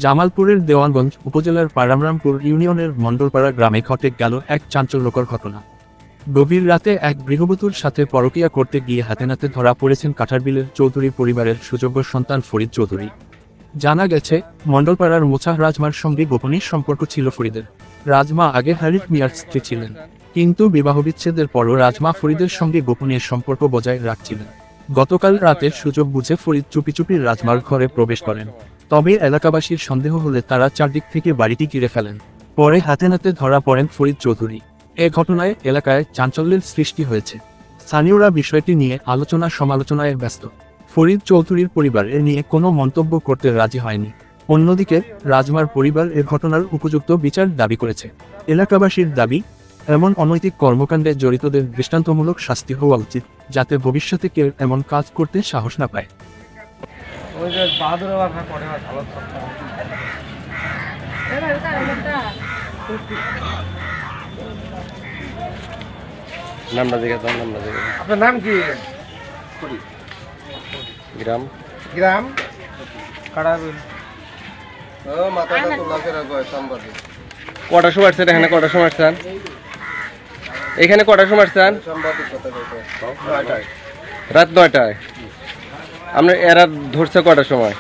জামালপুরের দেওয়ানগঞ্জ উপজেলার পারামরামপুর ইউনিয়নের মণ্ডলপাড়া গ্রামে ঘটে গেল এক চাঞ্চল্যকর ঘটনা। গভীর রাতে এক গৃহবধূর সাথে পরকীয়া করতে গিয়ে হাতে নাতে ধরা পড়েছেন কাঠারবিলের চৌধুরী পরিবারের সুযোগ্য সন্তান ফরিদ চৌধুরী। জানা গেছে, মণ্ডলপাড়ার মোছাহ রাজমার সঙ্গে গোপনীয় সম্পর্ক ছিল ফরিদের। রাজমা আগে হারিফ মিয়ার স্ত্রী ছিলেন, কিন্তু বিবাহবিচ্ছেদের পরও রাজমা ফরিদের সঙ্গে গোপনীয় সম্পর্ক বজায় রাখছিলেন। গতকাল রাতের সুযোগ বুঝে ফরিদ চুপি চুপি রাজমার ঘরে প্রবেশ করেন। তবে এলাকাবাসীর সন্দেহ হলে তারা চারদিক থেকে বাড়িটি ঘিরে ফেলেন। পরে হাতে নাতে ধরা পড়েন ফরিদ চৌধুরী। এ ঘটনায় এলাকায় চাঞ্চল্যের সৃষ্টি হয়েছে। স্থানীয়রা বিষয়টি নিয়ে আলোচনা সমালোচনায় ব্যস্ত। ফরিদ চৌধুরীর পরিবার এ নিয়ে কোনো মন্তব্য করতে রাজি হয়নি। অন্যদিকে রাজমার পরিবার এ ঘটনার উপযুক্ত বিচার দাবি করেছে। এলাকাবাসীর দাবি, এমন অনৈতিক কর্মকাণ্ডে জড়িতদের দৃষ্টান্তমূলক শাস্তি হওয়া উচিত, যাতে ভবিষ্যতে কেউ এমন কাজ করতে সাহস না পায়। আপনার নাম কি? গ্রাম গ্রাম কটার সময় আসছেন এখানে? কটার সময় আসছেন এখানে? কটার সময় আসছেন? রাত 9টায়। আপনার এরা ধরছে কটার সময়?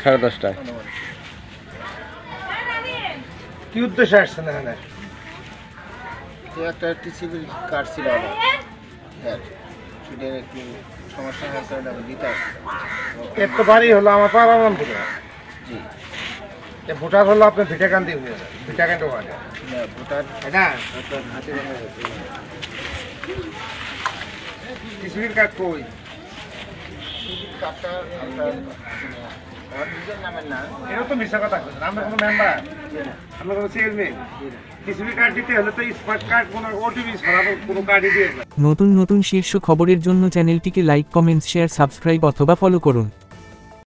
10:30টায়। কি উদ্দেশ্যে আসছেন এখানে? একটা টিসিবি কার্ড ছিল আমার, হ্যাঁ সেটার একটু সমস্যা হয়েছে, ওটা আমি দিতে আসছি। এর তো বাড়ি হলো আমার পারামরামপুরে। জি, ভোটার হলো আপনার ভিটাকান্দি হয়ে যায়, ভিটাকান্দি ওয়ার্ডে। ভোটার না আপনার হাতে বানা হয়েছে। টিসিবির কার্ড কই? কার্ডটা আপনার আমার নিজের নামের না। এটা তো মিশা কথা বলছেন। আমরা কোনো মেম্বার, আমরা কোনো চেয়ারম্যান। টিসিবি কার্ড দিতে হলে তো স্মার্ট কার্ড, কোনো ওটিপি ছাড়া কোনো কার্ডই দিয়ে। নতুন নতুন শীর্ষ খবরের জন্য চ্যানেলটিকে লাইক, কমেন্ট, শেয়ার, সাবস্ক্রাইব অথবা ফলো করুন।